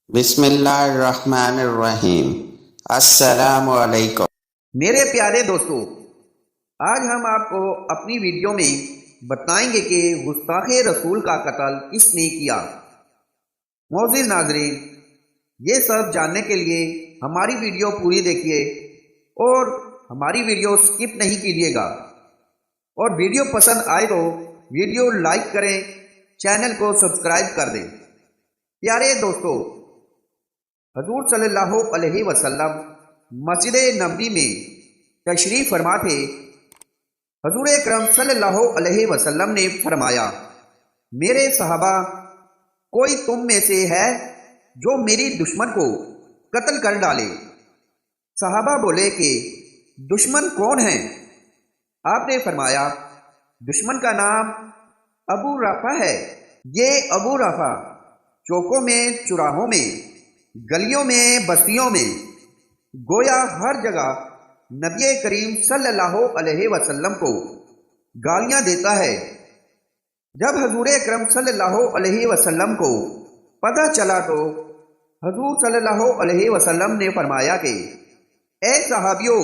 بسم اللہ الرحمن الرحیم۔ السلام علیکم۔ میرے پیارے دوستو، آج ہم آپ کو اپنی ویڈیو میں بتائیں گے کہ گستاخ رسول کا قتل کس نے کیا۔ معزز ناظرین، یہ سب جاننے کے لیے ہماری ویڈیو پوری دیکھیے اور ہماری ویڈیو سکپ نہیں کیجیے گا، اور ویڈیو پسند آئے تو ویڈیو لائک کریں، چینل کو سبسکرائب کر دیں۔ پیارے دوستو، حضور صلی اللہ علیہ وسلم مسجد نبوی میں تشریف فرما تھے۔ حضور اکرم صلی اللہ علیہ وسلم نے فرمایا، میرے صحابہ، کوئی تم میں سے ہے جو میری دشمن کو قتل کر ڈالے؟ صحابہ بولے کہ دشمن کون ہے؟ آپ نے فرمایا، دشمن کا نام ابو رافع ہے۔ یہ ابو رافع چوکوں میں، چوراہوں میں، گلیوں میں، بستیوں میں، گویا ہر جگہ نبی کریم صلی اللہ علیہ وسلم کو گالیاں دیتا ہے۔ جب حضور اکرم صلی اللہ علیہ وسلم کو پتہ چلا تو حضور صلی اللہ علیہ وسلم نے فرمایا کہ اے صحابیوں،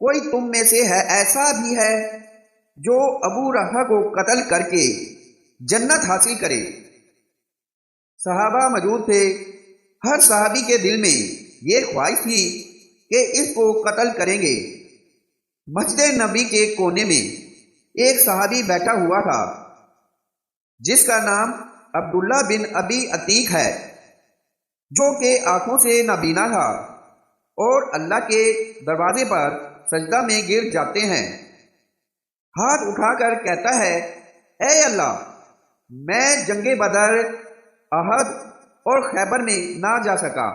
کوئی تم میں سے ہے ایسا بھی ہے جو ابو رافع کو قتل کر کے جنت حاصل کرے؟ صحابہ موجود تھے۔ ہر صحابی کے دل میں یہ خواہش تھی کہ اس کو قتل کریں گے۔ مسجد نبی کے کونے میں ایک صحابی بیٹھا ہوا تھا جس کا نام عبداللہ بن ابی عتیق ہے، جو کہ آنکھوں سے نابینا تھا اور اللہ کے دروازے پر سجدہ میں گر جاتے ہیں۔ ہاتھ اٹھا کر کہتا ہے، اے اللہ، میں جنگ بدر، احد اور خیبر میں نہ جا سکا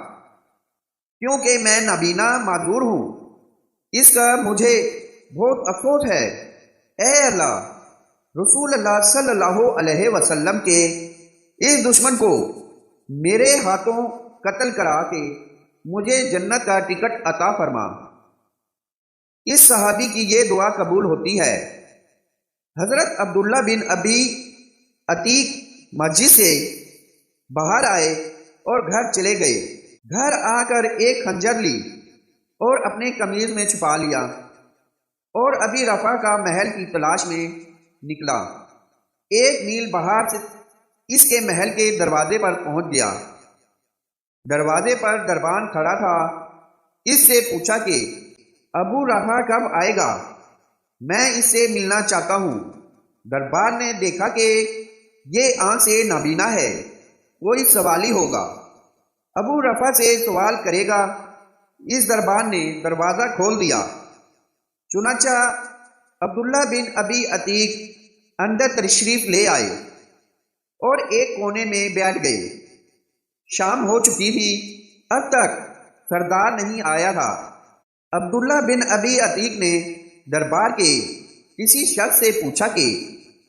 کیونکہ میں نابینا معذور ہوں، اس کا مجھے بہت افسوس ہے۔ اے اللہ، رسول اللہ صلی اللہ علیہ وسلم کے اس دشمن کو میرے ہاتھوں قتل کرا کے مجھے جنت کا ٹکٹ عطا فرما۔ اس صحابی کی یہ دعا قبول ہوتی ہے۔ حضرت عبداللہ بن ابی عتیق مسجد سے باہر آئے اور گھر چلے گئے۔ گھر آ کر ایک خنجر لی اور اپنے قمیض میں چھپا لیا اور ابی رافع کا محل کی تلاش میں نکلا۔ ایک میل باہر سے اس کے محل کے دروازے پر پہنچ گیا۔ دروازے پر دربان کھڑا تھا۔ اس سے پوچھا کہ ابو رافع کب آئے گا؟ میں اس سے ملنا چاہتا ہوں۔ دربان نے دیکھا کہ یہ آنکھ سے نابینا ہے، کوئی سوالی ہوگا، ابو رافع سے سوال کرے گا۔ اس دربان نے دروازہ کھول دیا۔ چنانچہ عبداللہ بن ابی عتیق اندر تشریف لے آئے اور ایک کونے میں بیٹھ گئے۔ شام ہو چکی تھی، اب تک سردار نہیں آیا تھا۔ عبداللہ بن ابی عتیق نے دربار کے کسی شخص سے پوچھا کہ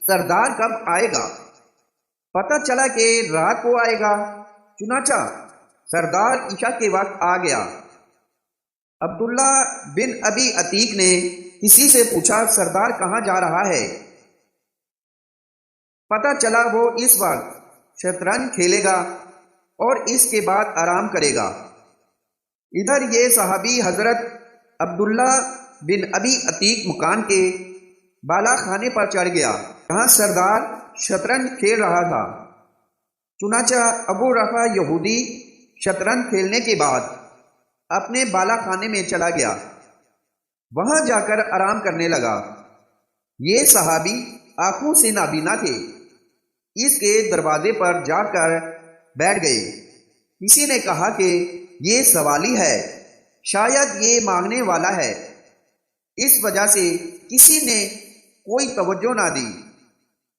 سردار کب آئے گا؟ پتہ چلا کہ رات کو آئے گا۔ چنانچہ سردار عشاء کے وقت آ گیا۔ عبداللہ بن ابی عتیق نے کسی سے پوچھا، سردار کہاں جا رہا ہے؟ پتہ چلا وہ اس وقت شطرنج کھیلے گا اور اس کے بعد آرام کرے گا۔ ادھر یہ صحابی حضرت عبداللہ بن ابی عتیق مکان کے بالا خانے پر چڑھ گیا جہاں سردار شطرنج کھیل رہا تھا۔ چنانچہ ابو رافع یہودی شطرنج کھیلنے کے بعد اپنے بالا خانے میں چلا گیا، وہاں جا کر آرام کرنے لگا۔ یہ صحابی آنکھوں سے نابینا تھے، اس کے دروازے پر جا کر بیٹھ گئے۔ کسی نے کہا کہ یہ سوالی ہے، شاید یہ مانگنے والا ہے۔ اس وجہ سے کسی نے کوئی توجہ نہ دی۔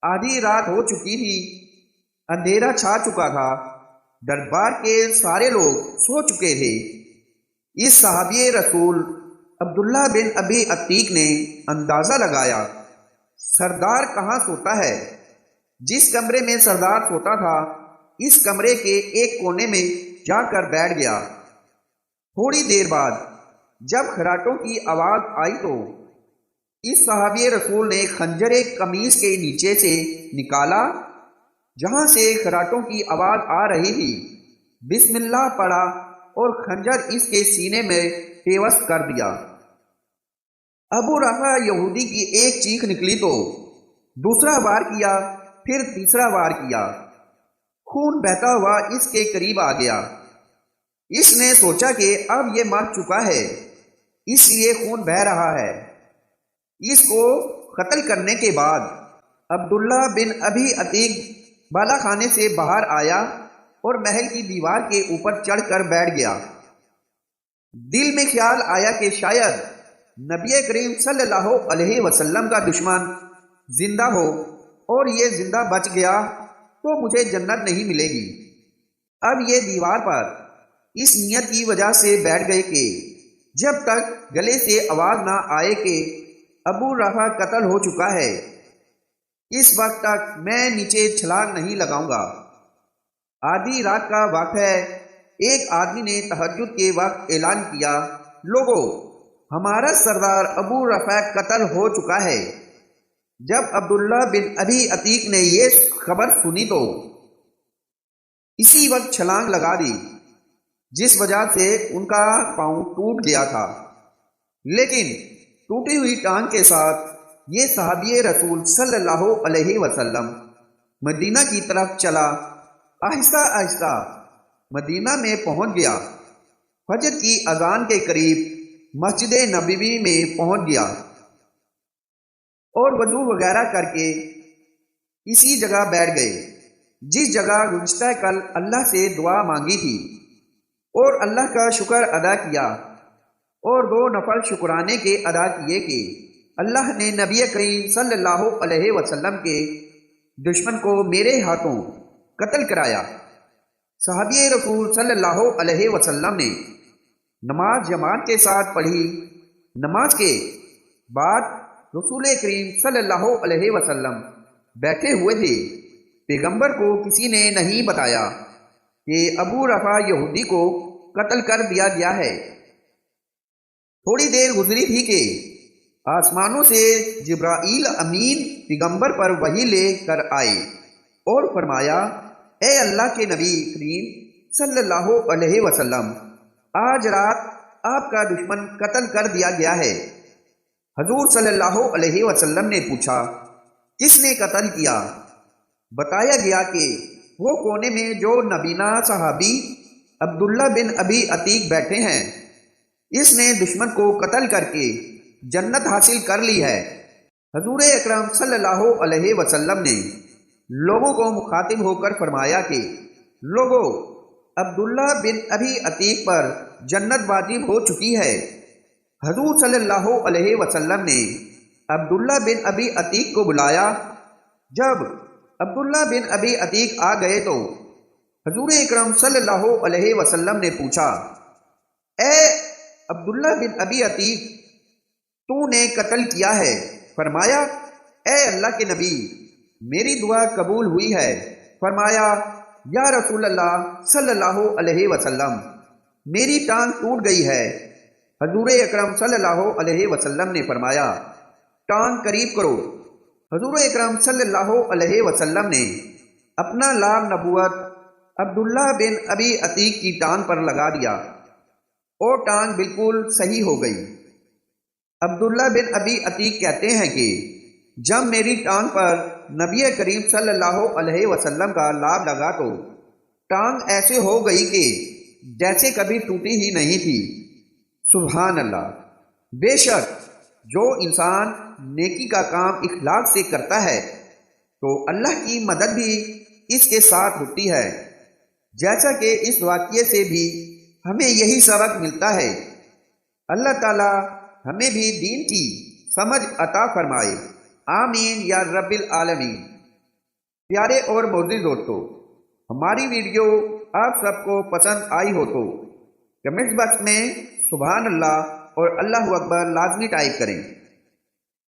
آدھی رات ہو چکی تھی، اندھیرا چھا چکا تھا، دربار کے سارے لوگ سو چکے تھے۔ اس صحابی رسول عبداللہ بن ابی عتیق نے اندازہ لگایا سردار کہاں سوتا ہے۔ جس کمرے میں سردار سوتا تھا، اس کمرے کے ایک کونے میں جا کر بیٹھ گیا۔ تھوڑی دیر بعد جب خراٹوں کی آواز آئی تو اس صحابی رسول نے خنجر قمیص کے نیچے سے نکالا جہاں سے خراٹوں کی آواز آ رہی تھی۔ بسم اللہ پڑھا اور خنجر اس کے سینے میں پیوست کر دیا۔ ابو رافع یہودی کی ایک چیخ نکلی تو دوسرا وار کیا، پھر تیسرا وار کیا۔ خون بہتا ہوا اس کے قریب آ گیا۔ اس نے سوچا کہ اب یہ مر چکا ہے، اس لیے خون بہہ رہا ہے۔ اس کو قتل کرنے کے بعد عبداللہ بن ابی عتیق بالا خانے سے باہر آیا اور محل کی دیوار کے اوپر چڑھ کر بیٹھ گیا۔ دل میں خیال آیا کہ شاید نبی کریم صلی اللہ علیہ وسلم کا دشمن زندہ ہو اور یہ زندہ بچ گیا تو مجھے جنت نہیں ملے گی۔ اب یہ دیوار پر اس نیت کی وجہ سے بیٹھ گئے کہ جب تک گلے سے آواز نہ آئے کہ ابو رافع قتل ہو چکا ہے، اس وقت تک میں نیچے چھلانگ نہیں لگاؤں گا۔ آدھی رات کا وقت ہے، ایک آدمی نے تہجد کے وقت اعلان کیا، لوگو ہمارا سردار ابو رافع قتل ہو چکا ہے۔ جب عبداللہ بن ابی عتیق نے یہ خبر سنی تو اسی وقت چھلانگ لگا دی، جس وجہ سے ان کا پاؤں ٹوٹ گیا تھا۔ لیکن ٹوٹی ہوئی ٹانگ کے ساتھ یہ صحابی رسول صلی اللہ علیہ وسلم مدینہ کی طرف چلا۔ آہستہ آہستہ مدینہ میں پہنچ گیا۔ فجر کی اذان کے قریب مسجد نبوی میں پہنچ گیا اور وضو وغیرہ کر کے اسی جگہ بیٹھ گئے جس جگہ گزشتہ کل اللہ سے دعا مانگی تھی، اور اللہ کا شکر ادا کیا اور 2 نفل شکرانے کے ادا کیے کہ اللہ نے نبی کریم صلی اللہ علیہ وسلم کے دشمن کو میرے ہاتھوں قتل کرایا۔ صحابی رسول صلی اللہ علیہ وسلم نے نماز جماعت کے ساتھ پڑھی۔ نماز کے بعد رسول کریم صلی اللہ علیہ وسلم بیٹھے ہوئے تھے۔ پیغمبر کو کسی نے نہیں بتایا کہ ابو رافع یہودی کو قتل کر دیا گیا ہے۔ تھوڑی دیر گزری تھی کہ آسمانوں سے جبرائیل امین پیغمبر پر وحی لے کر آئے اور فرمایا، اے اللہ کے نبی کریم صلی اللہ علیہ وسلم، آج رات آپ کا دشمن قتل کر دیا گیا ہے۔ حضور صلی اللہ علیہ وسلم نے پوچھا، کس نے قتل کیا؟ بتایا گیا کہ وہ کونے میں جو نبینا صحابی عبداللہ بن ابی عتیق بیٹھے ہیں، اس نے دشمن کو قتل کر کے جنت حاصل کر لی ہے۔ حضور اکرم صلی اللہ علیہ وسلم نے لوگوں کو مخاطب ہو کر فرمایا کہ لوگوں، عبداللہ بن ابی عتیق پر جنت واجب ہو چکی ہے۔ حضور صلی اللہ علیہ وسلم نے عبداللہ بن ابی عتیق کو بلایا۔ جب عبداللہ بن ابی عتیق آ گئے تو حضور اکرم صلی اللہ علیہ وسلم نے پوچھا، اے عبداللہ بن ابی عتیق، تو نے قتل کیا ہے؟ فرمایا، اے اللہ کے نبی، میری دعا قبول ہوئی ہے۔ فرمایا، یا رسول اللہ صلی اللہ علیہ وسلم، میری ٹانگ ٹوٹ گئی ہے۔ حضور اکرم صلی اللہ علیہ وسلم نے فرمایا، ٹانگ قریب کرو۔ حضور اکرم صلی اللہ علیہ وسلم نے اپنا لام نبوت عبداللہ بن ابی عتیق کی ٹانگ پر لگا دیا اور ٹانگ بالکل صحیح ہو گئی۔ عبداللہ بن ابی عتیق کہتے ہیں کہ جب میری ٹانگ پر نبی کریم صلی اللہ علیہ وسلم کا لاب لگا تو ٹانگ ایسے ہو گئی کہ جیسے کبھی ٹوٹی ہی نہیں تھی۔ سبحان اللہ! بے شک جو انسان نیکی کا کام اخلاص سے کرتا ہے تو اللہ کی مدد بھی اس کے ساتھ ہوتی ہے، جیسا کہ اس واقعے سے بھی ہمیں یہی سبق ملتا ہے۔ اللہ تعالی ہمیں بھی دین کی سمجھ عطا فرمائے، آمین یا رب العالمین۔ پیارے اور معزز دوستو، ہماری ویڈیو آپ سب کو پسند آئی ہو تو کمنٹ باکس میں سبحان اللہ اور اللہ اکبر لازمی ٹائپ کریں۔